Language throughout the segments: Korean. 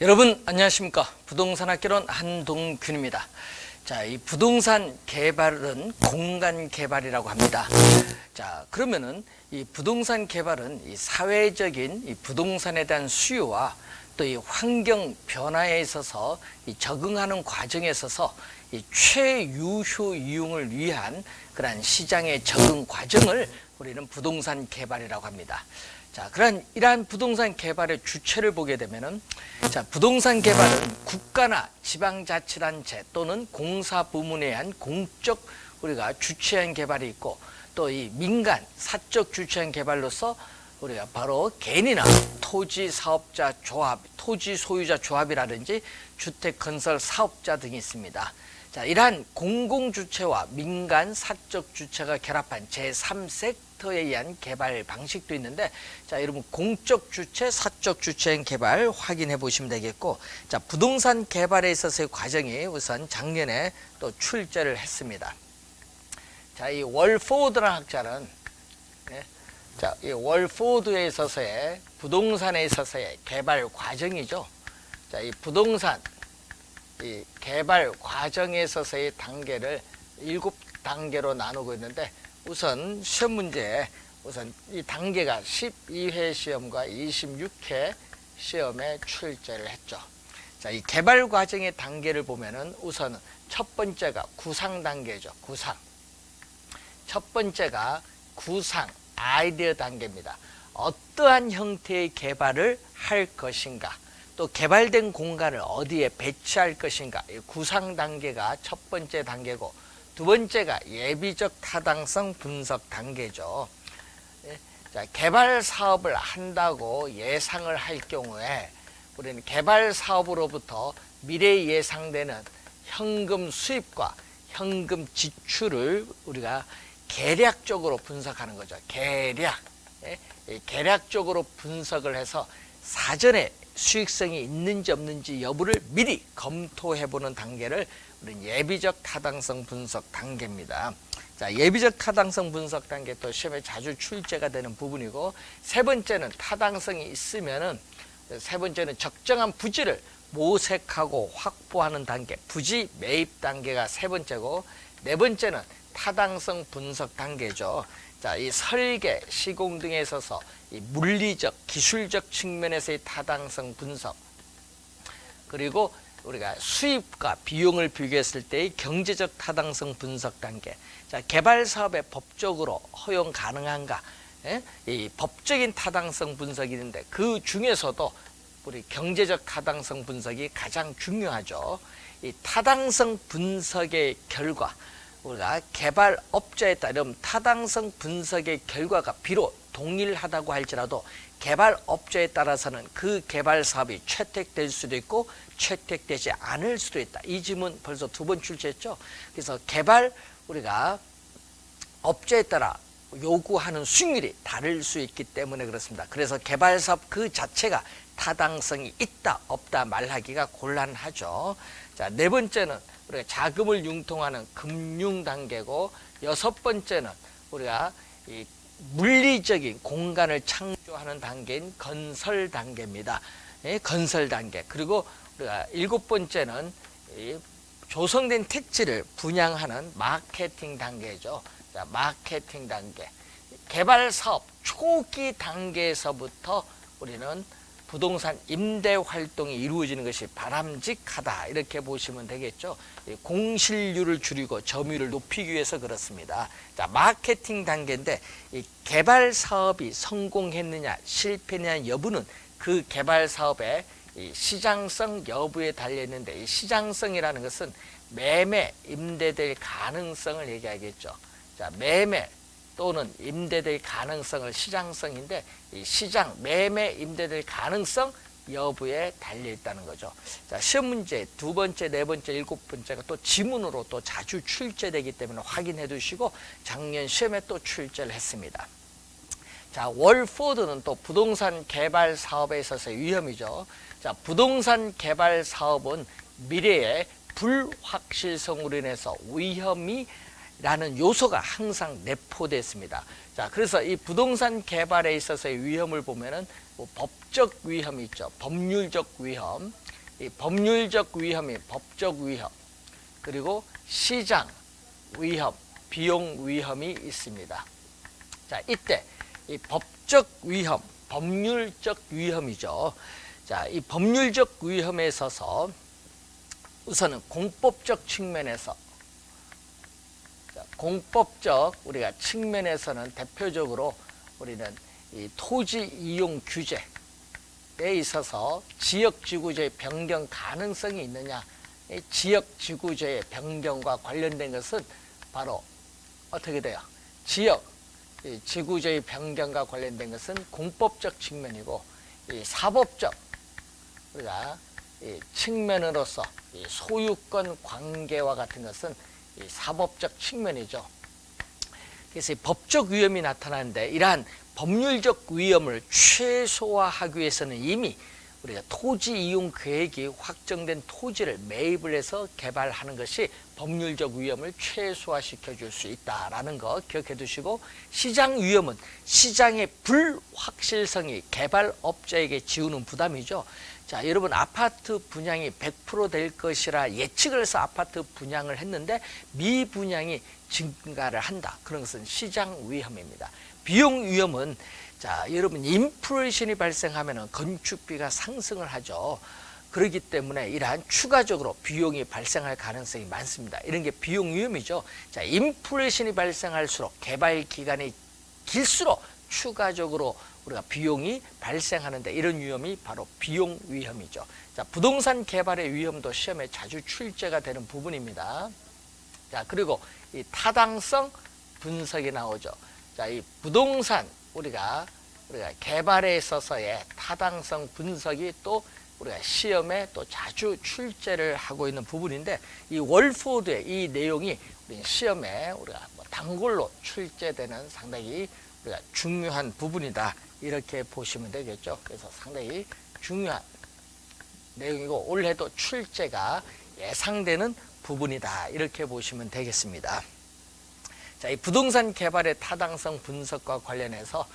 여러분 안녕하십니까? 부동산 학개론 한동균입니다. 자, 이 부동산 개발은 공간 개발이라고 합니다. 자, 그러면은 이 부동산 개발은 이 사회적인 이 부동산에 대한 수요와 또 이 환경 변화에 있어서 이 적응하는 과정에 있어서 이 최유효 이용을 위한 그러한 시장의 적응 과정을 우리는 부동산 개발이라고 합니다. 자, 이러한 부동산 개발의 주체를 보게 되면은, 자, 부동산 개발은 국가나 지방자치단체 또는 공사 부문에 의한 공적 우리가 주체한 개발이 있고, 또 이 민간 사적 주체한 개발로서 우리가 바로 개인이나 토지 사업자 조합, 토지 소유자 조합이라든지 주택 건설 사업자 등이 있습니다. 자, 이러한 공공주체와 민간 사적 주체가 결합한 제3섹터에 의한 개발 방식도 있는데, 자, 여러분 공적 주체, 사적 주체인 개발 확인해 보시면 되겠고, 자, 부동산 개발에 있어서의 과정이 우선 작년에 또 출제를 했습니다. 자, 이 월포드라는 학자는, 자, 이 월포드에 있어서의 부동산에 있어서의 개발 과정이죠. 자, 이 부동산 이 개발 과정에 있어서의 단계를 7단계로 나누고 있는데, 우선 시험 문제에 우선 이 단계가 12회 시험과 26회 시험에 출제를 했죠. 자, 이 개발 과정의 단계를 보면은 우선 첫 번째가 구상 단계죠. 구상. 첫 번째가 구상 아이디어 단계입니다. 어떠한 형태의 개발을 할 것인가, 또 개발된 공간을 어디에 배치할 것인가, 구상 단계가 첫 번째 단계고, 두 번째가 예비적 타당성 분석 단계죠. 자, 개발 사업을 한다고 예상을 할 경우에 우리는 개발 사업으로부터 미래에 예상되는 현금 수입과 현금 지출을 우리가 계략적으로 분석하는 거죠. 계략적으로 분석을 해서 사전에 수익성이 있는지 없는지 여부를 미리 검토해보는 단계를 우리는 예비적 타당성 분석 단계입니다. 자, 예비적 타당성 분석 단계 또 시험에 자주 출제가 되는 부분이고, 세 번째는 타당성이 있으면은, 세 번째는 적정한 부지를 모색하고 확보하는 단계, 부지 매입 단계가 세 번째고, 네 번째는 타당성 분석 단계죠. 자, 이 설계, 시공 등에 있어서 이 물리적, 기술적 측면에서의 타당성 분석, 그리고 우리가 수입과 비용을 비교했을 때의 경제적 타당성 분석 단계. 자, 개발 사업에 법적으로 허용 가능한가? 이 법적인 타당성 분석이 있는데, 그 중에서도 우리 경제적 타당성 분석이 가장 중요하죠. 이 타당성 분석의 결과, 우리가 개발업자에 따르면 타당성 분석의 결과가 비록 동일하다고 할지라도 개발업자에 따라서는 그 개발 사업이 채택될 수도 있고 채택되지 않을 수도 있다. 이 질문 벌써 2번 출제했죠. 그래서 우리가 업자에 따라 요구하는 수익률이 다를 수 있기 때문에 그렇습니다. 그래서 개발 사업 그 자체가 타당성이 있다 없다 말하기가 곤란하죠. 자, 네 번째는 우리가 자금을 융통하는 금융 단계고, 여섯 번째는 우리가 이 물리적인 공간을 창조하는 단계인 건설 단계입니다. 건설 단계. 그리고 우리가 일곱 번째는 조성된 택지를 분양하는 마케팅 단계죠. 자, 마케팅 단계. 개발 사업 초기 단계에서부터 우리는 부동산 임대 활동이 이루어지는 것이 바람직하다, 이렇게 보시면 되겠죠. 공실률을 줄이고 점유율을 높이기 위해서 그렇습니다. 자, 마케팅 단계인데, 이 개발 사업이 성공했느냐 실패했느냐 여부는 그 개발 사업의 이 시장성 여부에 달려 있는데, 이 시장성이라는 것은 매매 임대될 가능성을 얘기하겠죠. 자, 매매 또는 임대될 가능성을 시장성인데, 이 시장, 매매, 임대될 가능성 여부에 달려 있다는 거죠. 자, 시험 문제 두 번째, 네 번째, 일곱 번째가 또 지문으로 또 자주 출제되기 때문에 확인해 두시고, 작년 시험에 또 출제를 했습니다. 자, 월포드는 또 부동산 개발 사업에 있어서의 위험이죠. 자, 부동산 개발 사업은 미래의 불확실성으로 인해서 위험이 라는 요소가 항상 내포되어 있습니다. 자, 그래서 이 부동산 개발에 있어서의 위험을 보면은 법 법적 위험이 있죠. 법률적 위험. 이 법률적 위험이 법적 위험, 그리고 시장 위험, 비용 위험이 있습니다. 자, 이때 이 법적 위험, 법률적 위험이죠. 자, 이 법률적 위험에 있어서 우선은 공법적 측면에서, 공법적 우리가 측면에서는 대표적으로 우리는 이 토지 이용 규제에 있어서 지역지구제의 변경 가능성이 있느냐, 이 지역지구제의 변경과 관련된 것은 바로 어떻게 돼요? 지구제의 변경과 관련된 것은 공법적 측면이고, 이 사법적 우리가 이 측면으로서 이 소유권 관계와 같은 것은 이 사법적 측면이죠. 그래서 이 법적 위험이 나타나는데, 이러한 법률적 위험을 최소화하기 위해서는 이미 우리가 토지 이용 계획이 확정된 토지를 매입을 해서 개발하는 것이 법률적 위험을 최소화시켜 줄 수 있다라는 거 기억해 두시고, 시장 위험은 시장의 불확실성이 개발업자에게 지우는 부담이죠. 자, 여러분, 아파트 분양이 100% 될 것이라 예측을 해서 아파트 분양을 했는데 미분양이 증가를 한다. 그런 것은 시장 위험입니다. 비용 위험은, 자, 여러분, 인플레이션이 발생하면 건축비가 상승을 하죠. 그렇기 때문에 이러한 추가적으로 비용이 발생할 가능성이 많습니다. 이런 게 비용 위험이죠. 자, 인플레이션이 발생할수록, 개발 기간이 길수록 추가적으로 우리가 비용이 발생하는데, 이런 위험이 바로 비용 위험이죠. 자, 부동산 개발의 위험도 시험에 자주 출제가 되는 부분입니다. 자, 그리고 이 타당성 분석이 나오죠. 자, 이 부동산 우리가 개발에 있어서의 타당성 분석이 또 우리가 시험에 또 자주 출제를 하고 있는 부분인데, 이 월포드의 이 내용이 우리 시험에 우리가 단골로 출제되는 상당히 우리가 중요한 부분이다, 이렇게 보시면 되겠죠. 그래서 상당히 중요한 내용이고 올해도 출제가 예상되는 부분이다, 이렇게 보시면 되겠습니다. 자, 이 부동산 개발의 타당성 분석과 관련해서,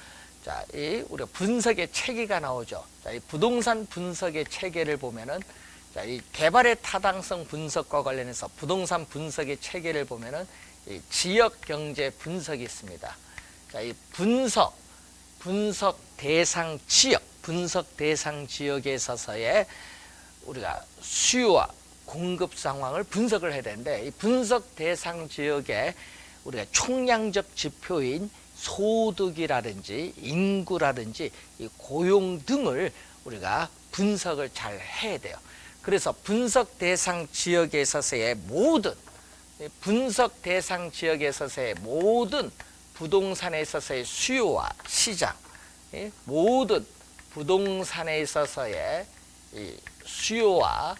자, 이 우리 분석의 체계가 나오죠. 자, 이 부동산 분석의 체계를 보면은, 자, 이 개발의 타당성 분석과 관련해서 부동산 분석의 체계를 보면은 이 지역 경제 분석이 있습니다. 자, 이 분석 대상 지역에 있어서의 우리가 수요와 공급 상황을 분석을 해야 되는데, 이 분석 대상 지역에 우리가 총량적 지표인 소득이라든지 인구라든지 이 고용 등을 우리가 분석을 잘 해야 돼요. 그래서 분석 대상 지역에 있어서의 모든 부동산에 있어서의 수요와 시장, 모든 부동산에 있어서의 이 수요와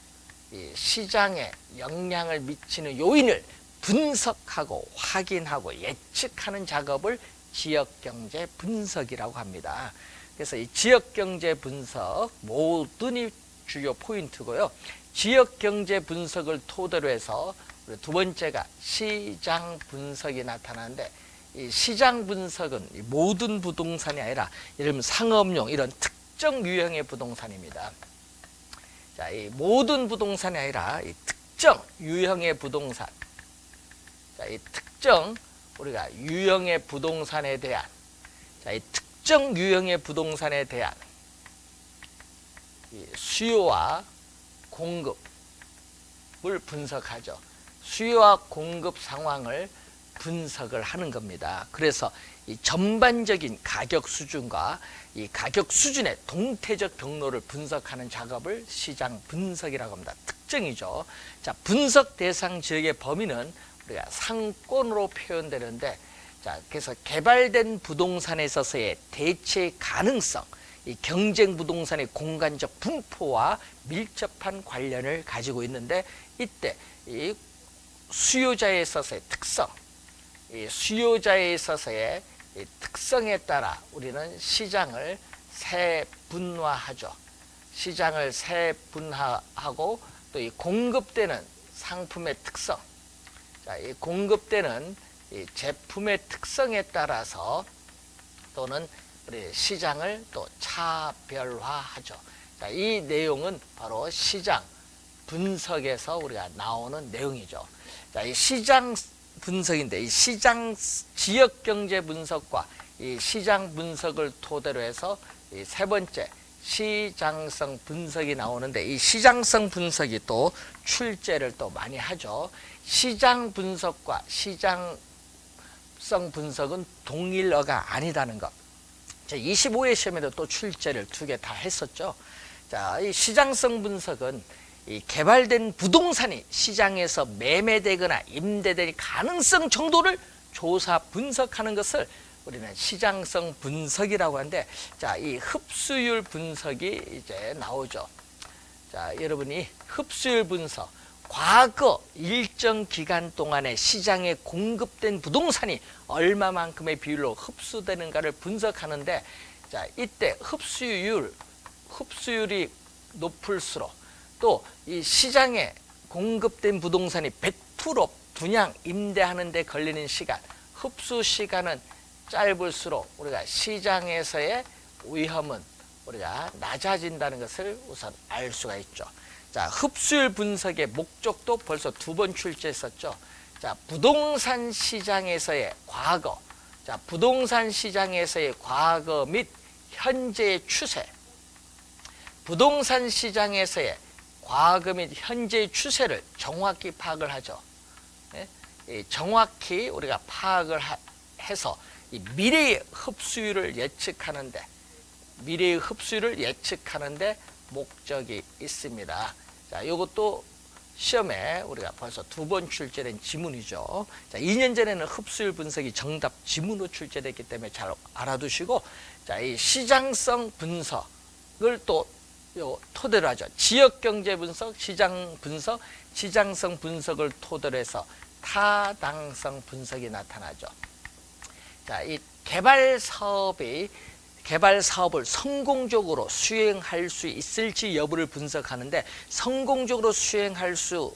이 시장에 영향을 미치는 요인을 분석하고 확인하고 예측하는 작업을 지역경제 분석이라고 합니다. 그래서 이 지역경제 분석 모든이 주요 포인트고요. 지역경제 분석을 토대로 해서 두 번째가 시장 분석이 나타나는데, 이 시장 분석은 모든 부동산이 아니라 예를 들면 상업용 이런 특정 유형의 부동산입니다. 자, 이 모든 부동산이 아니라 이 특정 유형의 부동산, 자, 이 특정 우리가 유형의 부동산에 대한, 자, 이 특정 유형의 부동산에 대한 이 수요와 공급을 분석하죠. 수요와 공급 상황을 분석을 하는 겁니다. 그래서 이 전반적인 가격 수준과 이 가격 수준의 동태적 경로를 분석하는 작업을 시장 분석이라고 합니다. 특정이죠. 자, 분석 대상 지역의 범위는 우리가 상권으로 표현되는데, 자, 그래서 개발된 부동산에 있어서의 대체 가능성, 이 경쟁 부동산의 공간적 분포와 밀접한 관련을 가지고 있는데, 이때 이 수요자에 있어서의 특성, 이 수요자에 있어서의 이 특성에 따라 우리는 시장을 세분화하죠. 시장을 세분화하고 또 이 공급되는 상품의 특성, 자, 이 공급되는 이 제품의 특성에 따라서 또는 우리 시장을 또 차별화하죠. 자, 이 내용은 바로 시장 분석에서 우리가 나오는 내용이죠. 자, 이 시장 분석인데 이 시장 지역 경제 분석과 이 시장 분석을 토대로 해서 이 세 번째 시장성 분석이 나오는데 이 시장성 분석이 또 출제를 또 많이 하죠. 시장 분석과 시장성 분석은 동일어가 아니다는 것. 25회 시험에도 또 출제를 2개 다 했었죠. 자, 이 시장성 분석은 이 개발된 부동산이 시장에서 매매되거나 임대될 가능성 정도를 조사 분석하는 것을 우리는 시장성 분석이라고 하는데, 자, 이 흡수율 분석이 이제 나오죠. 자, 여러분이 흡수율 분석, 과거 일정 기간 동안에 시장에 공급된 부동산이 얼마만큼의 비율로 흡수되는가를 분석하는데, 자, 이때 흡수율이 높을수록 또 이 시장에 공급된 부동산이 100% 분양 임대하는 데 걸리는 시간, 흡수 시간은 짧을수록 우리가 시장에서의 위험은 우리가 낮아진다는 것을 우선 알 수가 있죠. 자, 흡수율 분석의 목적도 벌써 2번 출제했었죠. 자, 부동산 시장에서의 과거, 자, 부동산 시장에서의 과거 및 현재의 추세, 부동산 시장에서의 과거 및 현재의 추세를 정확히 파악을 하죠. 네? 정확히 우리가 파악을 해서 이 미래의 흡수율을 예측하는데 목적이 있습니다. 자, 이것도 시험에 우리가 벌써 2번 출제된 지문이죠. 자, 2년 전에는 흡수율 분석이 정답 지문으로 출제됐기 때문에 잘 알아두시고, 자, 이 시장성 분석을 또 토대로 하죠. 지역 경제 분석, 시장 분석, 시장성 분석을 토대로 해서 타당성 분석이 나타나죠. 자, 이 개발 사업을 성공적으로 수행할 수 있을지 여부를 분석하는데, 성공적으로 수행할 수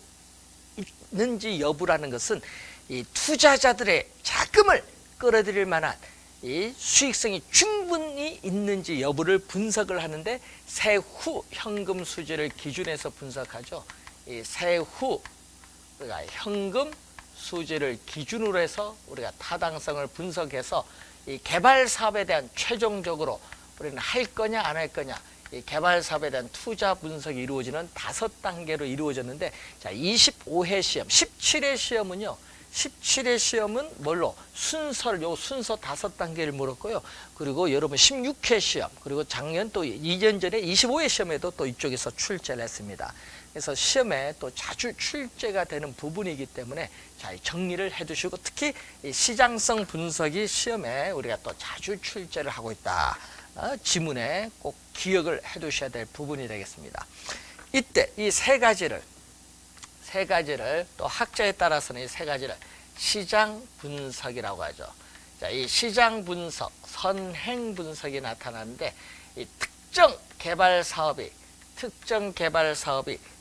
있는지 여부라는 것은 이 투자자들의 자금을 끌어들일 만한 이 수익성이 충분히 있는지 여부를 분석을 하는데, 세후 현금 수지를 기준해서 분석하죠. 이 세후 우리가 현금 수지를 기준으로 해서 우리가 타당성을 분석해서 이 개발 사업에 대한 최종적으로 우리는 할 거냐 안 할 거냐, 이 개발 사업에 대한 투자 분석이 이루어지는 5단계로 이루어졌는데, 자, 25회 시험, 17회 시험은요. 17회 시험은 뭘로? 순서 5단계를 물었고요. 그리고 여러분 16회 시험, 그리고 작년 또 2년 전에 25회 시험에도 또 이쪽에서 출제를 했습니다. 그래서 시험에 또 자주 출제가 되는 부분이기 때문에 잘 정리를 해두시고, 특히 이 시장성 분석이 시험에 우리가 또 자주 출제를 하고 있다. 지문에 꼭 기억을 해두셔야 될 부분이 되겠습니다. 이때 이 세 가지를 또 학자에 따라서는 이 세 가지를 시장 분석이라고 하죠. 자, 이 시장 분석, 선행 분석이 나타나는데, 이 특정 개발 사업이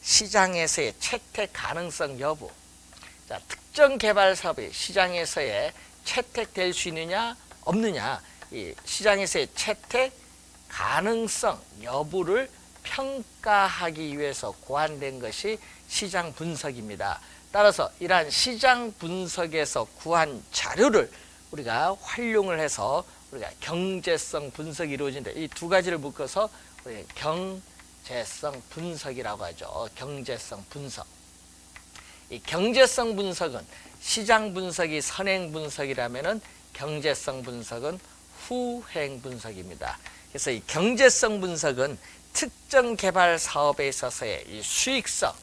시장에서의 채택 가능성 여부, 자, 특정 개발 사업이 시장에서의 채택될 수 있느냐 없느냐, 이 시장에서의 채택 가능성 여부를 평가하기 위해서 고안된 것이 시장 분석입니다. 따라서 이러한 시장 분석에서 구한 자료를 우리가 활용을 해서 우리가 경제성 분석이 이루어진다. 이 2가지를 묶어서 우리 경제성 분석이라고 하죠. 경제성 분석. 이 경제성 분석은 시장 분석이 선행 분석이라면은 경제성 분석은 후행 분석입니다. 그래서 이 경제성 분석은 특정 개발 사업에 있어서의 이 수익성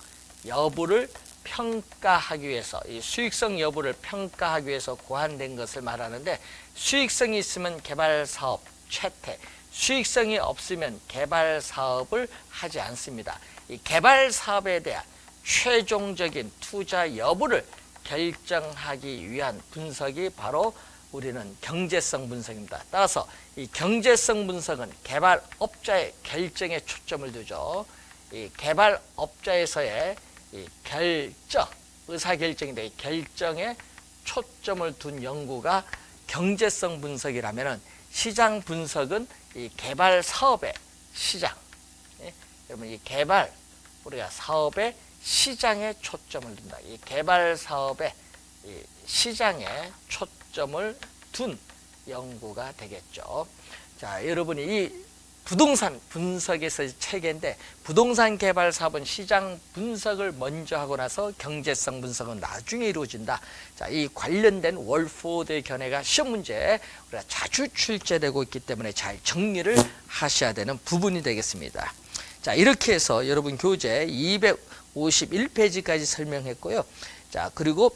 여부를 평가하기 위해서, 이 수익성 여부를 평가하기 위해서 고안된 것을 말하는데, 수익성이 있으면 개발 사업 채택, 수익성이 없으면 개발 사업을 하지 않습니다. 이 개발 사업에 대한 최종적인 투자 여부를 결정하기 위한 분석이 바로 우리는 경제성 분석입니다. 따라서 이 경제성 분석은 개발업자의 결정에 초점을 두죠. 이 개발업자에서의 이 결정, 의사결정인데, 이 결정에 초점을 둔 연구가 경제성 분석이라면, 시장 분석은 이 개발 사업의 시장, 여러분 이 개발 우리가 사업의 시장에 초점을 둔다. 이 개발 사업의 이 시장에 초점을 둔 연구가 되겠죠. 자, 여러분이 이 부동산 분석에서 체계인데 부동산 개발 사업은 시장 분석을 먼저 하고 나서 경제성 분석은 나중에 이루어진다. 자, 이 관련된 월포드의 견해가 시험 문제에 우리가 자주 출제되고 있기 때문에 잘 정리를 하셔야 되는 부분이 되겠습니다. 자, 이렇게 해서 여러분 교재 251페이지까지 설명했고요. 자, 그리고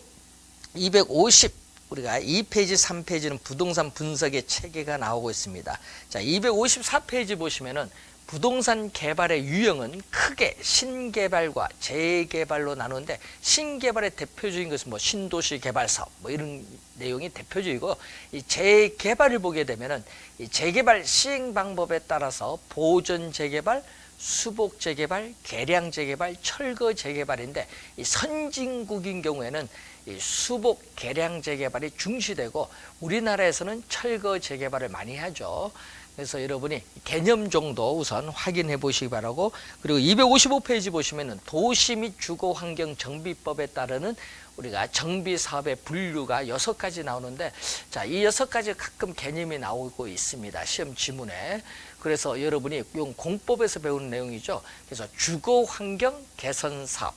250 우리가 2페이지, 3페이지는 부동산 분석의 체계가 나오고 있습니다. 자, 254페이지 보시면은 부동산 개발의 유형은 크게 신개발과 재개발로 나누는데 신개발의 대표적인 것은 뭐 신도시 개발 사업 뭐 이런 내용이 대표적이고 이 재개발을 보게 되면은 이 재개발 시행 방법에 따라서 보존 재개발, 수복 재개발, 개량 재개발, 철거 재개발인데 이 선진국인 경우에는 이 수복 개량 재개발이 중시되고 우리나라에서는 철거 재개발을 많이 하죠. 그래서 여러분이 개념 정도 우선 확인해 보시기 바라고, 그리고 255페이지 보시면은 도시 및 주거 환경 정비법에 따르는 우리가 정비 사업의 분류가 6가지 나오는데, 자, 이 6가지 가끔 개념이 나오고 있습니다. 시험 지문에. 그래서 여러분이 용 공법에서 배우는 내용이죠. 그래서 주거 환경 개선 사업,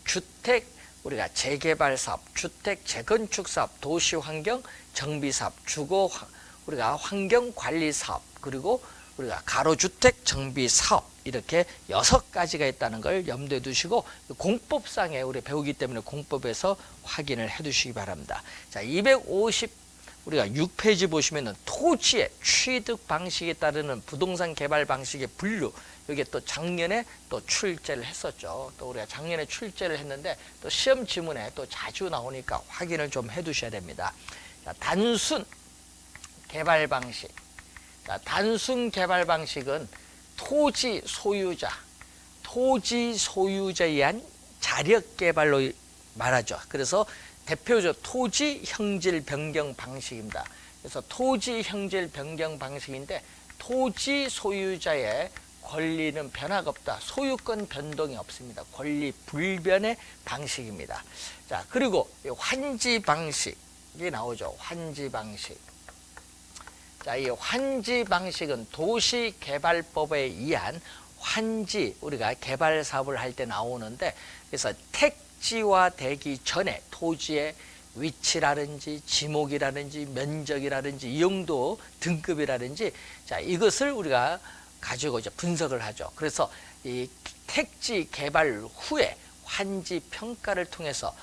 주택 우리가 재개발 사업, 주택 재건축 사업, 도시 환경 정비 사업, 주거 우리가 환경 관리 사업, 그리고 우리가 가로주택 정비 사업, 이렇게 6가지가 있다는 걸 염두에 두시고 공법상에 우리 배우기 때문에 공법에서 확인을 해 두시기 바랍니다. 자, 250 우리가 6페이지 보시면은 토지의 취득 방식에 따르는 부동산 개발 방식의 분류, 이게 또 작년에 또 출제를 했었죠. 또 우리가 작년에 출제를 했는데 또 시험 지문에 또 자주 나오니까 확인을 좀 해 두셔야 됩니다. 자, 단순 개발 방식. 자, 단순 개발 방식은 토지 소유자에 의한 자력 개발로 말하죠. 그래서 대표적 토지 형질 변경 방식입니다. 그래서 토지 형질 변경 방식인데 토지 소유자의 권리는 변화가 없다. 소유권 변동이 없습니다. 권리 불변의 방식입니다. 자, 그리고 환지 방식이 나오죠. 환지 방식. 자, 이 환지 방식은 도시개발법에 의한 환지, 우리가 개발 사업을 할 때 나오는데, 그래서 택지화되기 전에 토지의 위치라든지 지목이라든지 면적이라든지 이용도 등급이라든지, 자, 이것을 우리가 가지고 이제 분석을 하죠. 그래서 이 택지 개발 후에 환지 평가를 통해서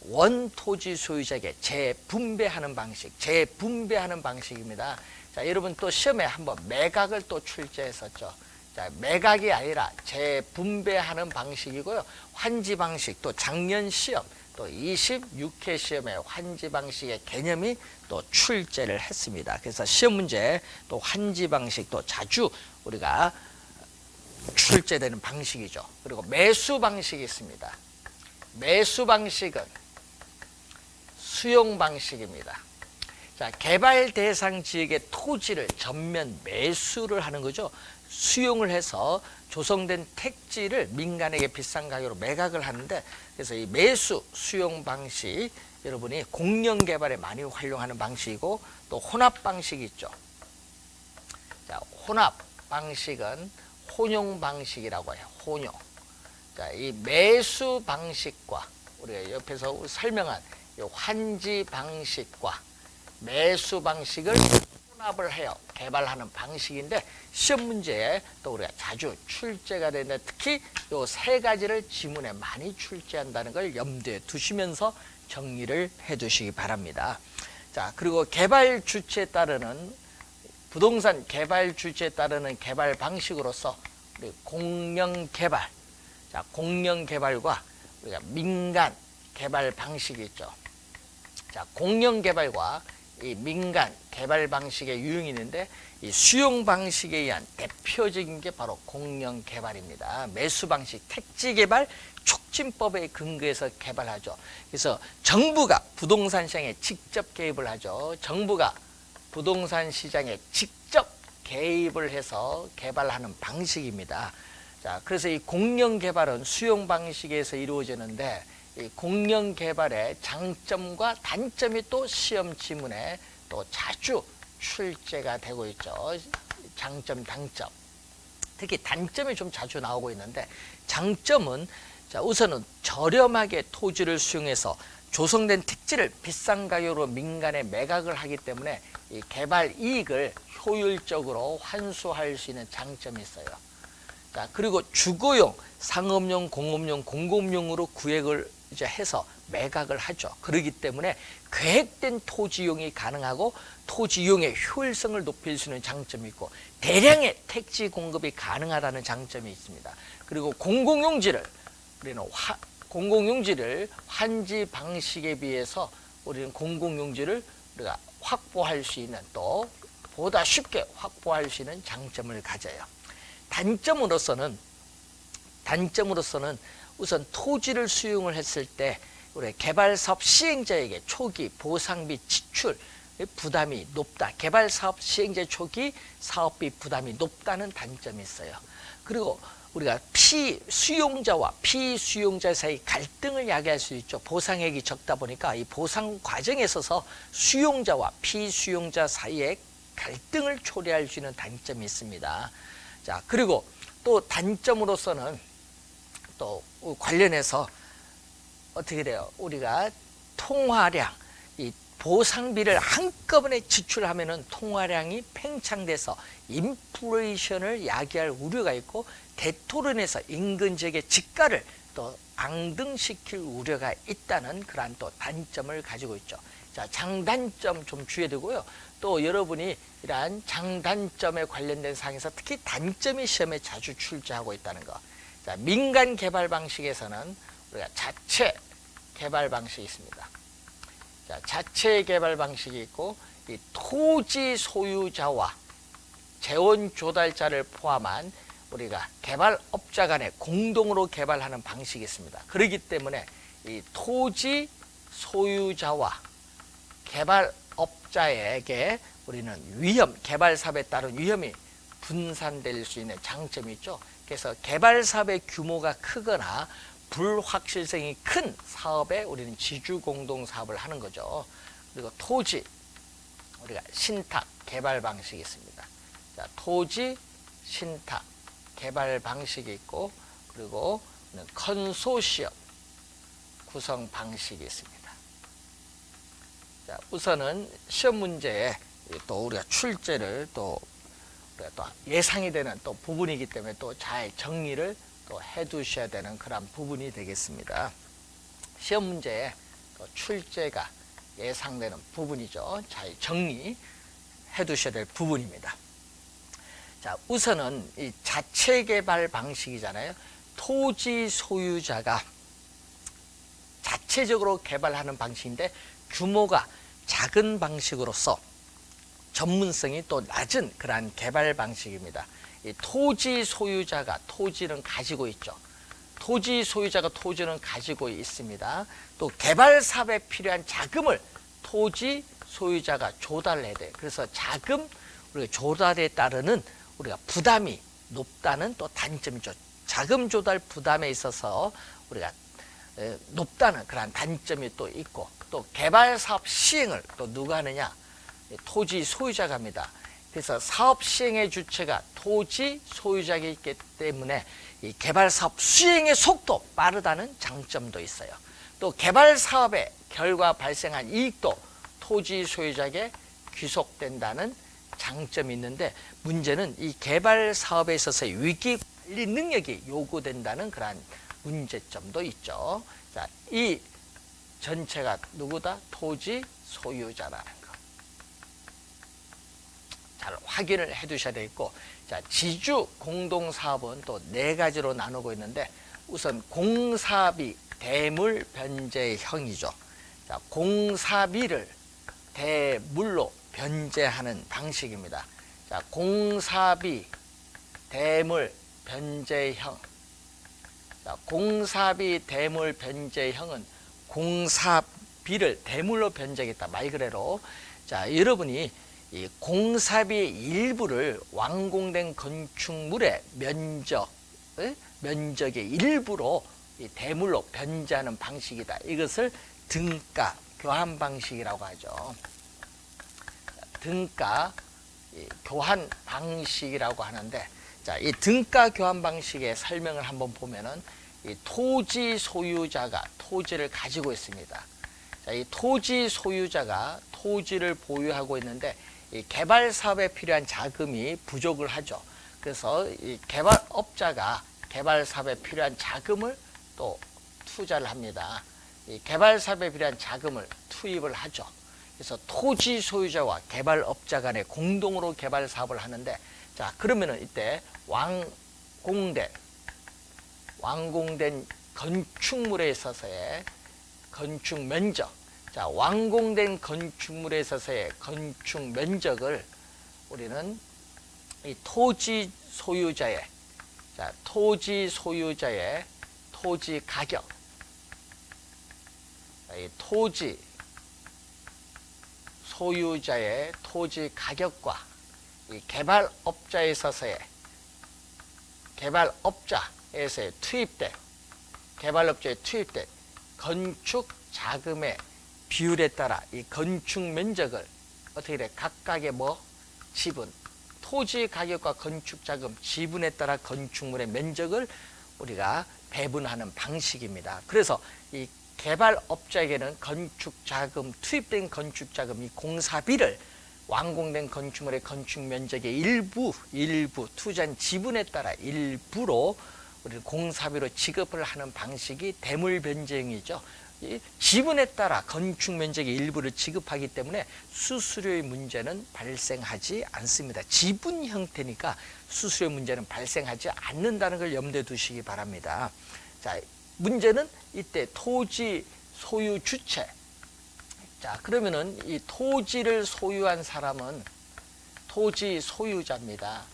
원 토지 소유자에게 재분배하는 방식입니다. 자, 여러분 또 시험에 한번 매각을 또 출제했었죠. 자, 매각이 아니라 재분배하는 방식이고요. 환지 방식, 또 작년 시험, 또 26회 시험에 환지 방식의 개념이 또 출제를 했습니다. 그래서 시험 문제 또 환지 방식 또 자주 우리가 출제되는 방식이죠. 그리고 매수 방식이 있습니다. 매수 방식은 수용 방식입니다. 자, 개발 대상 지역의 토지를 전면 매수를 하는 거죠. 수용을 해서 조성된 택지를 민간에게 비싼 가격으로 매각을 하는데, 그래서 이 매수 수용 방식 여러분이 공영 개발에 많이 활용하는 방식이고, 또 혼합 방식이 있죠. 자, 혼합 방식은 혼용 방식이라고 해요. 혼용. 자, 이 매수 방식과 우리가 옆에서 설명한 이 환지 방식과 매수 방식을 혼합을 해요. 개발하는 방식인데 시험 문제에 또 우리가 자주 출제가 되는데, 특히 이 3가지를 지문에 많이 출제한다는 걸 염두에 두시면서 정리를 해 두시기 바랍니다. 자, 그리고 개발 주체에 따르는 부동산 개발 주체에 따르는 개발 방식으로서 우리 공영 개발, 자, 공영 개발과 우리가 민간 개발 방식이 있죠. 자, 공영 개발과 이 민간 개발 방식의 유형이 있는데, 이 수용 방식에 의한 대표적인 게 바로 공영 개발입니다. 매수 방식, 택지 개발 촉진법에 근거해서 개발하죠. 그래서 정부가 부동산 시장에 직접 개입을 하죠. 정부가 부동산 시장에 직접 개입을 해서 개발하는 방식입니다. 자, 그래서 이 공영 개발은 수용 방식에서 이루어지는데 이 공영 개발의 장점과 단점이 또 시험 지문에 또 자주 출제가 되고 있죠. 장점, 단점. 특히 단점이 좀 자주 나오고 있는데 장점은 자, 우선은 저렴하게 토지를 수용해서 조성된 택지를 비싼 가격으로 민간에 매각을 하기 때문에 이 개발 이익을 효율적으로 환수할 수 있는 장점이 있어요. 자, 그리고 주거용, 상업용, 공업용, 공공용으로 구획을 이제 해서 매각을 하죠. 그렇기 때문에 계획된 토지 이용이 가능하고 토지 이용의 효율성을 높일 수 있는 장점이 있고 대량의 택지 공급이 가능하다는 장점이 있습니다. 그리고 공공용지를 환지 방식에 비해서 우리는 공공용지를 우리가 확보할 수 있는 또 보다 쉽게 확보할 수 있는 장점을 가져요. 단점으로서는 우선 토지를 수용을 했을 때 우리 개발사업 시행자에게 초기 보상비 지출 부담이 높다. 개발사업 시행자 초기 사업비 부담이 높다는 단점이 있어요. 그리고 우리가 수용자와 피수용자 사이 갈등을 야기할 수 있죠. 보상액이 적다 보니까 이 보상 과정에 있어서 수용자와 피수용자 사이에 갈등을 초래할 수 있는 단점이 있습니다. 자, 그리고 또 단점으로서는 또 관련해서 어떻게 돼요? 우리가 통화량, 이 보상비를 한꺼번에 지출하면은 통화량이 팽창돼서 인플레이션을 야기할 우려가 있고 대토론에서 인근 지역의 집가를 또 앙등시킬 우려가 있다는 그러한 또 단점을 가지고 있죠. 자, 장단점 좀 주의해 두고요. 또 여러분이 이러한 장단점에 관련된 사항에서 특히 단점이 시험에 자주 출제하고 있다는 거. 자, 민간 개발 방식에서는 우리가 자체 개발 방식이 있습니다. 자, 자체 개발 방식이 있고 이 토지 소유자와 재원 조달자를 포함한 우리가 개발업자 간에 공동으로 개발하는 방식이 있습니다. 그렇기 때문에 이 토지 소유자와 개발업자에게 우리는 개발 사업에 따른 위험이 분산될 수 있는 장점이 있죠. 그래서 개발 사업의 규모가 크거나 불확실성이 큰 사업에 우리는 지주 공동 사업을 하는 거죠. 그리고 토지 우리가 신탁 개발 방식이 있습니다. 자, 토지 신탁 개발 방식이 있고 그리고 컨소시엄 구성 방식이 있습니다. 자, 우선은 시험 문제에 또 우리가 출제를 또 예상이 되는 또 부분이기 때문에 또 잘 정리를 또 해두셔야 되는 그런 부분이 되겠습니다. 시험 문제에 또 출제가 예상되는 부분이죠. 잘 정리해 두셔야 될 부분입니다. 자, 우선은 이 자체 개발 방식이잖아요. 토지 소유자가 자체적으로 개발하는 방식인데 규모가 작은 방식으로서 전문성이 또 낮은 그러한 개발 방식입니다. 이 토지 소유자가 토지는 가지고 있죠. 토지 소유자가 토지는 가지고 있습니다. 또 개발 사업에 필요한 자금을 토지 소유자가 조달해야 돼요. 그래서 자금 우리가 조달에 따르는 우리가 부담이 높다는 또 단점이죠. 자금 조달 부담에 있어서 우리가 높다는 그런 단점이 또 있고 또 개발 사업 시행을 또 누가 하느냐? 토지 소유자가 합니다. 그래서 사업 시행의 주체가 토지 소유자가 있기 때문에 이 개발 사업 수행의 속도 빠르다는 장점도 있어요. 또 개발 사업의 결과 발생한 이익도 토지 소유자에게 귀속된다는 장점이 있는데 문제는 이 개발 사업에 있어서의 위기 관리 능력이 요구된다는 그러한 문제점도 있죠. 자, 이 전체가 누구다? 토지 소유자라는 거. 잘 확인을 해 두셔야 되겠고, 자, 지주 공동사업은 또 4가지로 나누고 있는데 우선 공사비 대물 변제형이죠. 자, 공사비를 대물로 변제하는 방식입니다. 자, 공사비 대물 변제형. 자, 공사비 대물 변제형은 공사비를 대물로 변제하겠다. 말 그대로. 자, 여러분이 이 공사비의 일부를 완공된 건축물의 면적의 일부로 이 대물로 변제하는 방식이다. 이것을 등가 교환 방식이라고 하죠. 등가 교환 방식이라고 하는데, 자, 이 등가 교환 방식의 설명을 한번 보면은 이 토지 소유자가 토지를 가지고 있습니다. 자, 이 토지 소유자가 토지를 보유하고 있는데 이 개발 사업에 필요한 자금이 부족을 하죠. 그래서 이 개발업자가 개발 사업에 필요한 자금을 또 투자를 합니다. 이 개발 사업에 필요한 자금을 투입을 하죠. 그래서 토지 소유자와 개발업자 간에 공동으로 개발 사업을 하는데, 자, 그러면은 이때 완공된 건축물에 있어서의 건축 면적, 자, 완공된 건축물에 있어서의 건축 면적을 우리는 이 토지 소유자의 토지 가격, 이 토지 소유자의 토지 가격과 이 개발업자에 있어서의 개발업자에 투입된 건축 자금의 비율에 따라 이 건축 면적을 어떻게 돼? 각각의 지분, 토지 가격과 건축 자금 지분에 따라 건축물의 면적을 우리가 배분하는 방식입니다. 그래서 이 개발업자에게는 투입된 건축 자금, 이 공사비를 완공된 건축물의 건축 면적의 일부 투자한 지분에 따라 일부로 우리 공사비로 지급을 하는 방식이 대물 변제형이죠. 이 지분에 따라 건축 면적의 일부를 지급하기 때문에 수수료의 문제는 발생하지 않습니다. 지분 형태니까 수수료 문제는 발생하지 않는다는 걸 염두에 두시기 바랍니다. 자, 문제는 이때 토지 소유 주체. 자, 그러면은 이 토지를 소유한 사람은 토지 소유자입니다.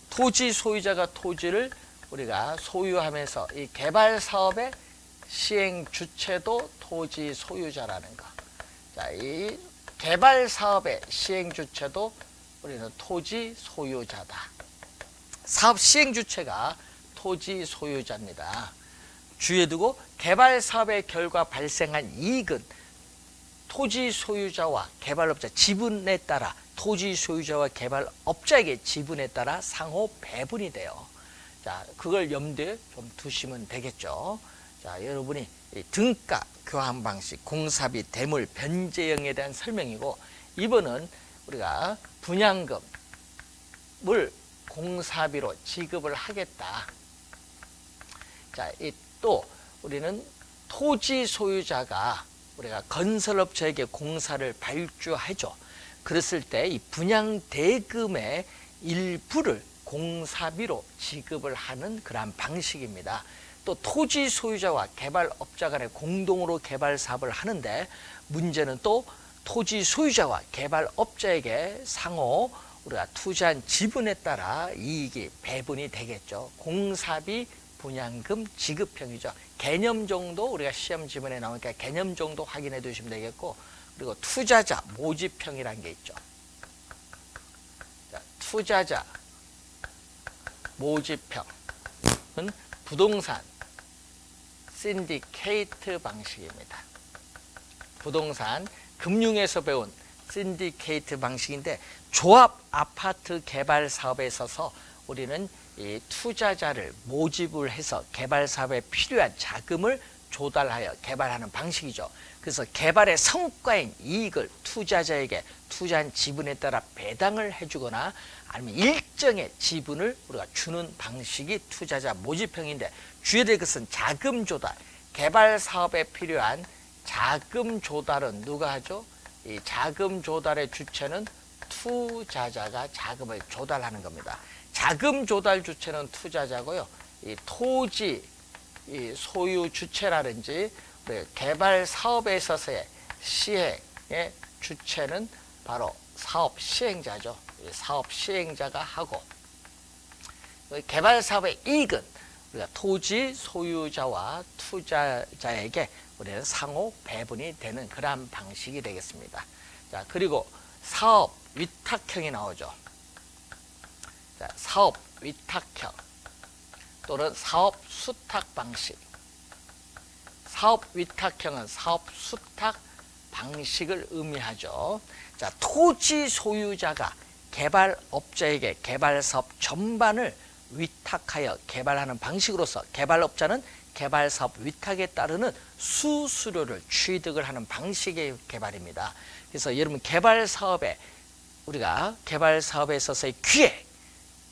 토지 소유자가 토지를 우리가 소유하면서 이 개발 사업의 시행 주체도 토지 소유자라는 거. 자, 이 개발 사업의 시행 주체도 우리는 토지 소유자다. 사업 시행 주체가 토지 소유자입니다. 주의해 두고 개발 사업의 결과 발생한 이익은 토지 소유자와 개발업자 지분에 따라 토지 소유자와 개발업자에게 지분에 따라 상호 배분이 돼요. 자, 그걸 염두에 좀 두시면 되겠죠. 자, 여러분이 등가 교환 방식, 공사비, 대물, 변제형에 대한 설명이고, 이번은 우리가 분양금을 공사비로 지급을 하겠다. 자, 또 우리는 토지 소유자가 우리가 건설업체에게 공사를 발주하죠. 그랬을 때 이 분양 대금의 일부를 공사비로 지급을 하는 그러한 방식입니다. 또 토지 소유자와 개발업자 간에 공동으로 개발 사업을 하는데, 문제는 또 토지 소유자와 개발업자에게 상호 우리가 투자한 지분에 따라 이익이 배분이 되겠죠. 공사비 분양금 지급형이죠. 개념 정도 우리가 시험 지문에 나오니까 개념 정도 확인해 두시면 되겠고, 그리고 투자자 모집형이라는 게 있죠. 자, 투자자 모집형은 부동산 신디케이트 방식입니다. 부동산 금융에서 배운 신디케이트 방식인데, 조합 아파트 개발 사업에 있어서 우리는 이 투자자를 모집을 해서 개발 사업에 필요한 자금을 조달하여 개발하는 방식이죠. 그래서 개발의 성과인 이익을 투자자에게 투자한 지분에 따라 배당을 해주거나 아니면 일정의 지분을 우리가 주는 방식이 투자자 모집형인데, 주의해야 될 것은 자금 조달, 개발 사업에 필요한 자금 조달은 누가 하죠? 이 자금 조달의 주체는 투자자가 자금을 조달하는 겁니다. 자금 조달 주체는 투자자고요. 이 토지 소유 주체라든지 개발 사업에 있어서의 시행의 주체는 바로 사업 시행자죠. 사업 시행자가 하고, 개발 사업의 이익은 우리가 토지 소유자와 투자자에게 우리는 상호 배분이 되는 그러한 방식이 되겠습니다. 자, 그리고 사업 위탁형이 나오죠. 자, 사업 위탁형 또는 사업 수탁 방식. 사업 위탁형은 사업 수탁 방식을 의미하죠. 자, 토지 소유자가 개발업자에게 개발사업 전반을 위탁하여 개발하는 방식으로서 개발업자는 개발사업 위탁에 따르는 수수료를 취득을 하는 방식의 개발입니다. 그래서 여러분 개발사업에 우리가 개발사업에 있어서의 기획,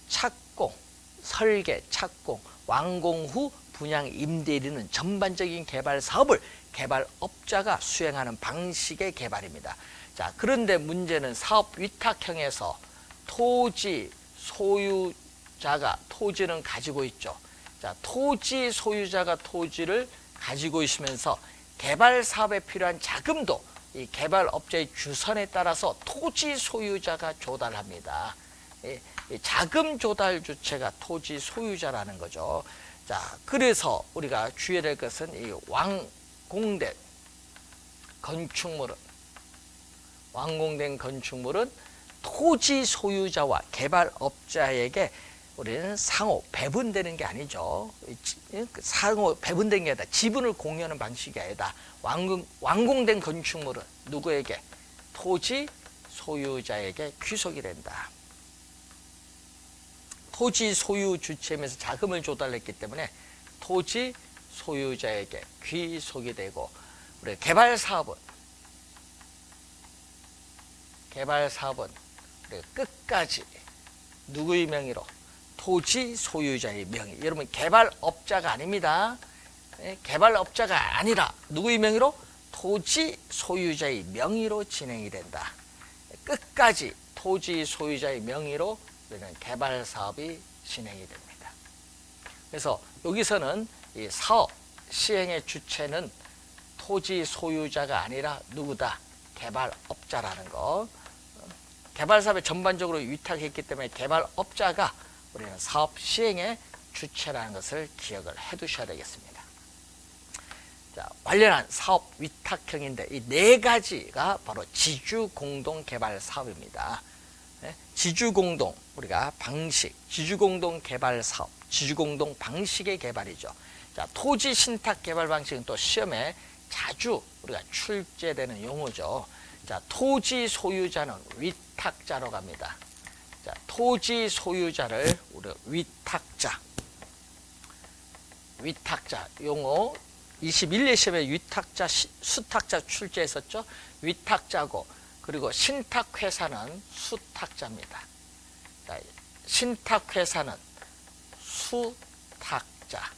착공, 설계, 착공, 완공 후 분양 임대에 이르는 전반적인 개발 사업을 개발업자가 수행하는 방식의 개발입니다. 자, 그런데 문제는 사업 위탁형에서 토지 소유자가 토지는 가지고 있죠. 자, 토지 소유자가 토지를 가지고 있으면서 개발 사업에 필요한 자금도 이 개발업자의 주선에 따라서 토지 소유자가 조달합니다. 이 자금 조달 주체가 토지 소유자라는 거죠. 자, 그래서 우리가 주의해야 될 것은 이 완공된 건축물은 토지 소유자와 개발업자에게 우리는 상호 배분되는 게 아니죠. 상호 배분된 게 아니라 지분을 공유하는 방식이 아니다. 완공된 건축물은 누구에게? 토지 소유자에게 귀속이 된다. 토지 소유 주체면서 자금을 조달했기 때문에 토지 소유자에게 귀속이 되고, 우리 개발 사업은 끝까지 누구의 명의로? 토지 소유자의 명의. 여러분 개발업자가 아닙니다. 개발업자가 아니라 누구의 명의로? 토지 소유자의 명의로 진행이 된다. 끝까지 토지 소유자의 명의로 개발 사업이 진행이 됩니다. 그래서 여기서는 이 사업 시행의 주체는 토지 소유자가 아니라 누구다? 개발업자라는 거. 개발 사업에 전반적으로 위탁했기 때문에 개발업자가 우리는 사업 시행의 주체라는 것을 기억을 해 두셔야 되겠습니다. 자, 관련한 사업 위탁형인데 이 네 가지가 바로 지주공동 개발 사업입니다. 지주공동 우리가 방식, 지주공동 개발 사업, 지주공동 방식의 개발이죠. 자, 토지 신탁 개발 방식은 또 시험에 자주 우리가 출제되는 용어죠. 자, 토지 소유자는 위탁자로 갑니다. 자, 토지 소유자를 우리가 위탁자 용어 21회 시험에 위탁자, 수탁자 출제했었죠. 위탁자고, 그리고 신탁회사는 수탁자입니다. 자, 신탁회사는 수탁자.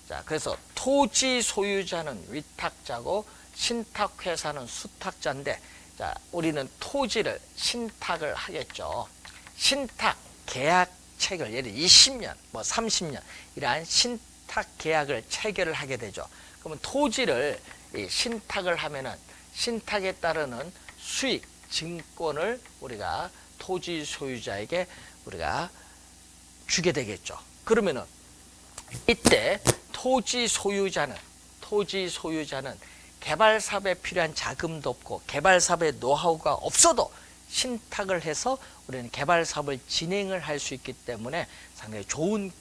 자, 그래서 토지 소유자는 위탁자고 신탁회사는 수탁자인데, 자, 우리는 토지를 신탁을 하겠죠. 신탁 계약책을 예를 20년, 뭐 30년 이러한 신탁 계약을 체결을 하게 되죠. 그러면 토지를 신탁을 하면은 신탁에 따르는 수익 증권을 우리가 토지 소유자에게 우리가 주게 되겠죠. 그러면은 이때 토지 소유자는 개발 사업에 필요한 자금도 없고 개발 사업의 노하우가 없어도 신탁을 해서 우리는 개발 사업을 진행을 할 수 있기 때문에 상당히 좋은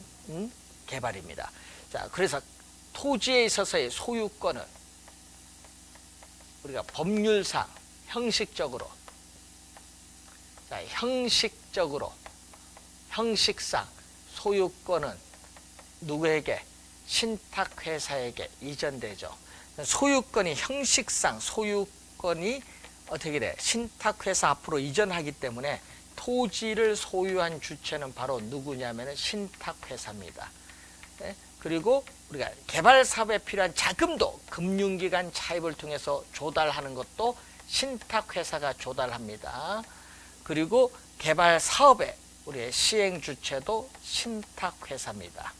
개발입니다. 자, 그래서 토지에 있어서의 소유권은 우리가 법률상 형식적으로, 자, 형식상 소유권은 누구에게? 신탁회사에게 이전되죠. 소유권이 형식상 소유권이 어떻게 돼? 신탁회사 앞으로 이전하기 때문에 토지를 소유한 주체는 바로 누구냐면 신탁회사입니다. 네? 그리고 우리가 개발 사업에 필요한 자금도 금융기관 차입을 통해서 조달하는 것도 신탁회사가 조달합니다. 그리고 개발 사업의 우리의 시행 주체도 신탁회사입니다.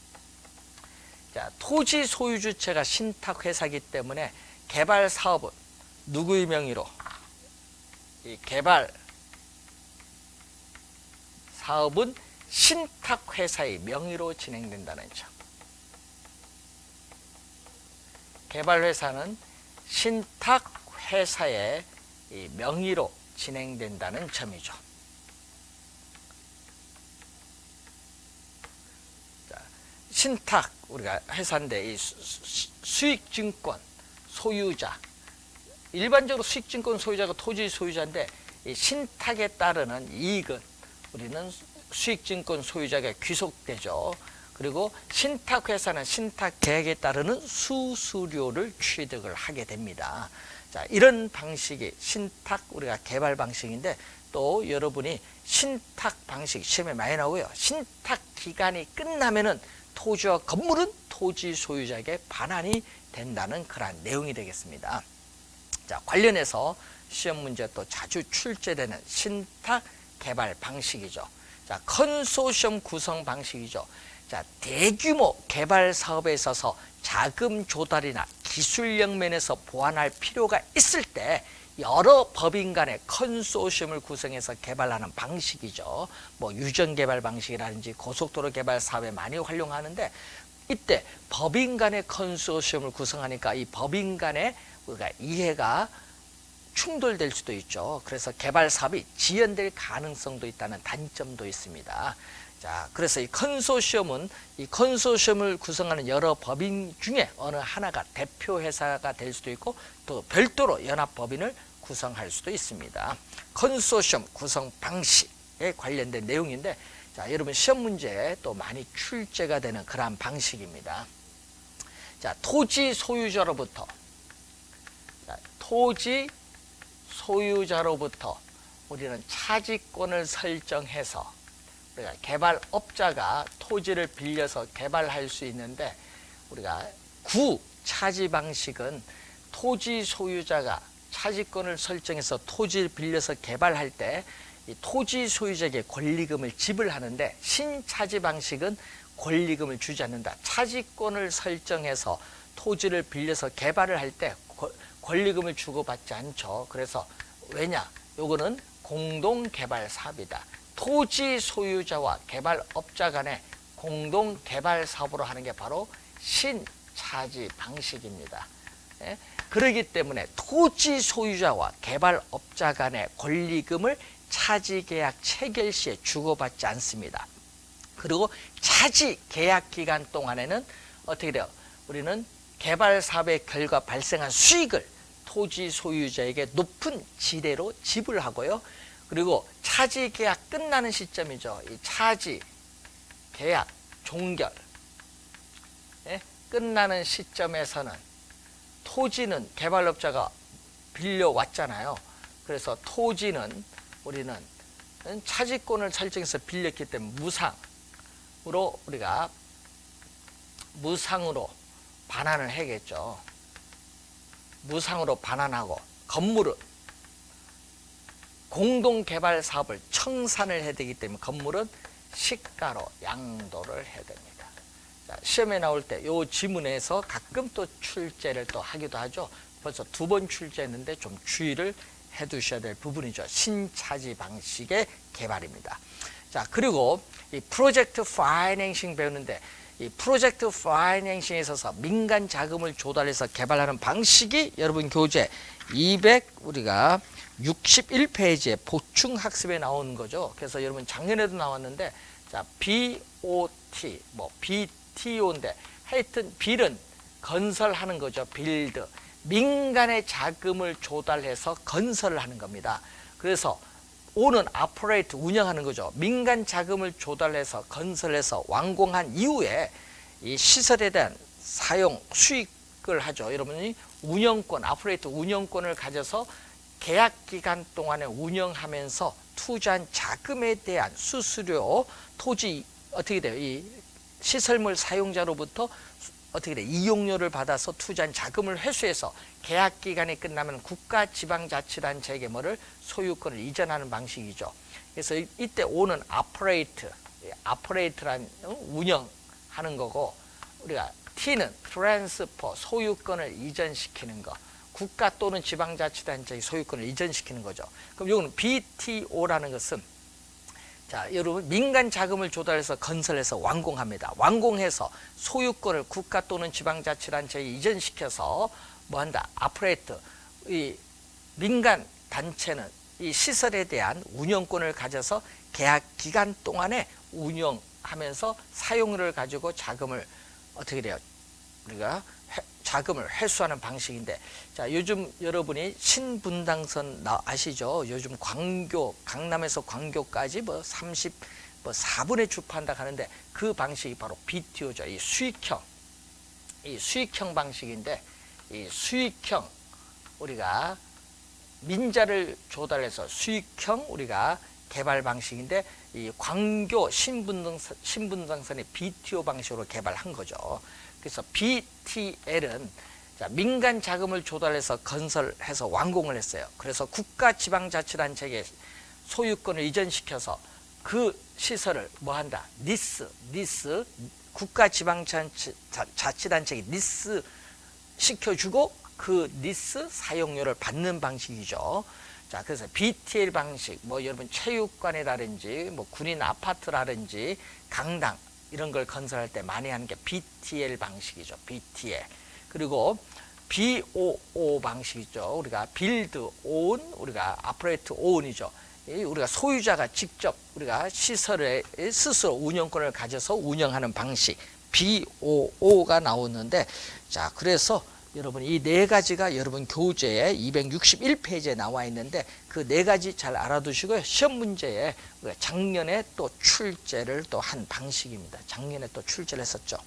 자, 토지 소유 주체가 신탁회사이기 때문에 개발 사업은 누구의 명의로? 이 개발 사업은 신탁회사의 명의로 진행된다는 점. 개발회사는 신탁회사의 명의로 진행된다는 점이죠. 신탁 우리가 회사인데 이 수익증권 소유자, 일반적으로 수익증권 소유자가 토지 소유자인데 이 신탁에 따르는 이익은 우리는 수익증권 소유자가 귀속되죠. 그리고 신탁회사는 신탁계획에 따르는 수수료를 취득을 하게 됩니다. 자, 이런 방식이 신탁 우리가 개발 방식인데, 또 여러분이 신탁 방식 시험에 많이 나오고요. 신탁 기간이 끝나면은 토지와 건물은 토지 소유자에게 반환이 된다는 그러한 내용이 되겠습니다. 자, 관련해서 시험 문제 또 자주 출제되는 신탁 개발 방식이죠. 자, 컨소시엄 구성 방식이죠. 자, 대규모 개발 사업에 있어서 자금 조달이나 기술력 면에서 보완할 필요가 있을 때 여러 법인 간의 컨소시엄을 구성해서 개발하는 방식이죠. 뭐 유전 개발 방식이라든지 고속도로 개발 사업에 많이 활용하는데, 이때 법인 간의 컨소시엄을 구성하니까 이 법인 간의 우리가 이해가 충돌될 수도 있죠. 그래서 개발 사업이 지연될 가능성도 있다는 단점도 있습니다. 자, 그래서 이 컨소시엄을 구성하는 여러 법인 중에 어느 하나가 대표 회사가 될 수도 있고, 또 별도로 연합 법인을 구성할 수도 있습니다. 컨소시엄 구성 방식에 관련된 내용인데, 자, 여러분 시험 문제에 또 많이 출제가 되는 그러한 방식입니다. 자, 토지 소유자로부터 우리는 차지권을 설정해서 우리가 개발업자가 토지를 빌려서 개발할 수 있는데, 우리가 구차지 방식은 토지 소유자가 차지권을 설정해서 토지를 빌려서 개발할 때 이 토지 소유자에게 권리금을 지불하는데, 신차지 방식은 권리금을 주지 않는다. 차지권을 설정해서 토지를 빌려서 개발을 할 때 권리금을 주고받지 않죠. 그래서 왜냐? 요거는 공동개발 사업이다. 토지 소유자와 개발업자 간의 공동개발 사업으로 하는 게 바로 신차지 방식입니다. 예? 그렇기 때문에 토지 소유자와 개발업자 간의 권리금을 차지계약 체결 시에 주고받지 않습니다. 그리고 차지 계약 기간 동안에는 어떻게 돼요? 우리는 개발 사업의 결과 발생한 수익을 토지 소유자에게 높은 지대로 지불하고요. 그리고 차지 계약 끝나는 시점이죠. 이 차지 계약 종결 끝나는 시점에서는 토지는 개발업자가 빌려왔잖아요. 그래서 토지는 우리는 차지권을 설정해서 빌렸기 때문에 무상으로 반환을 해야겠죠. 무상으로 반환하고, 건물은 공동개발 사업을 청산을 해야 되기 때문에 건물은 시가로 양도를 해야 됩니다. 자, 시험에 나올 때 이 지문에서 가끔 또 출제를 또 하기도 하죠. 벌써 2번 출제했는데 좀 주의를 해 두셔야 될 부분이죠. 신차지 방식의 개발입니다. 자, 그리고 이 프로젝트 파이낸싱 배우는데, 이 프로젝트 파이낸싱에 있어서 민간 자금을 조달해서 개발하는 방식이 여러분 교재 261페이지에 보충 학습에 나오는 거죠. 그래서 여러분 작년에도 나왔는데, 자, BOT, BTO인데 하여튼 빌은 건설하는 거죠. 빌드. 민간의 자금을 조달해서 건설을 하는 겁니다. 그래서 O는 operate, 운영하는 거죠. 민간 자금을 조달해서 건설해서 완공한 이후에 이 시설에 대한 사용 수익을 하죠. 여러분이 운영권, operate 운영권을 가져서 계약 기간 동안에 운영하면서 투자한 자금에 대한 수수료, 토지 어떻게 돼요? 이 시설물 사용자로부터 어떻게 돼? 이용료를 받아서 투자한 자금을 회수해서 계약 기간이 끝나면 국가 지방자치단체에게 뭐를 소유권을 이전하는 방식이죠. 그래서 이때 O는 operate란 운영하는 거고, 우리가 T는 transfer, 소유권을 이전시키는 거. 국가 또는 지방자치단체의 소유권을 이전시키는 거죠. 그럼 이거는 BTO라는 것은, 자, 여러분 민간 자금을 조달해서 건설해서 완공합니다. 완공해서 소유권을 국가 또는 지방자치단체에 이전시켜서 뭐한다? 아프레이트, 이 민간 단체는 이 시설에 대한 운영권을 가져서 계약 기간 동안에 운영하는 하면서 사용료를 가지고 자금을 어떻게 돼요? 우리가 자금을 회수하는 방식인데, 자, 요즘 여러분이 신분당선 아시죠? 요즘 광교, 강남에서 광교까지 뭐 4분의 주파한다 하는데 그 방식이 바로 BTO죠. 이 수익형 방식인데, 이 수익형 우리가 민자를 조달해서 수익형 우리가 개발 방식인데, 이 광교 신분당선의 BTO 방식으로 개발한 거죠. 그래서 BTL은 민간 자금을 조달해서 건설해서 완공을 했어요. 그래서 국가지방자치단체에 소유권을 이전시켜서 그 시설을 뭐한다? 니스 국가지방자치단체에 니스 시켜주고 그 니스 사용료를 받는 방식이죠. 자, 그래서 BTL 방식, 뭐 여러분 체육관이라든지 뭐 군인 아파트라든지 강당 이런 걸 건설할 때 많이 하는 게 BTL 방식이죠. BTL. 그리고 BOO 방식이죠. 우리가 빌드 온, 우리가 아프레이트 온이죠. 우리가 소유자가 직접 우리가 시설에 스스로 운영권을 가져서 운영하는 방식 BOO가 나오는데, 자, 그래서 여러분 이 네 가지가 여러분 교재에 261페이지에 나와 있는데 그 네 가지 잘 알아두시고요. 시험 문제에 우리가 작년에 또 출제를 또 한 방식입니다. 작년에 또 출제를 했었죠.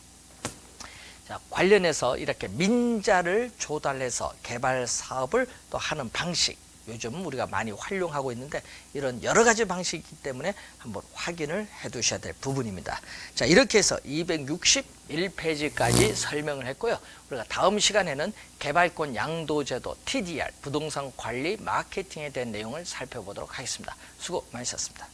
자, 관련해서 이렇게 민자를 조달해서 개발 사업을 또 하는 방식, 요즘 우리가 많이 활용하고 있는데 이런 여러 가지 방식이기 때문에 한번 확인을 해 두셔야 될 부분입니다. 자, 이렇게 해서 261페이지까지 설명을 했고요. 우리가 다음 시간에는 개발권 양도제도 TDR, 부동산 관리 마케팅에 대한 내용을 살펴보도록 하겠습니다. 수고 많으셨습니다.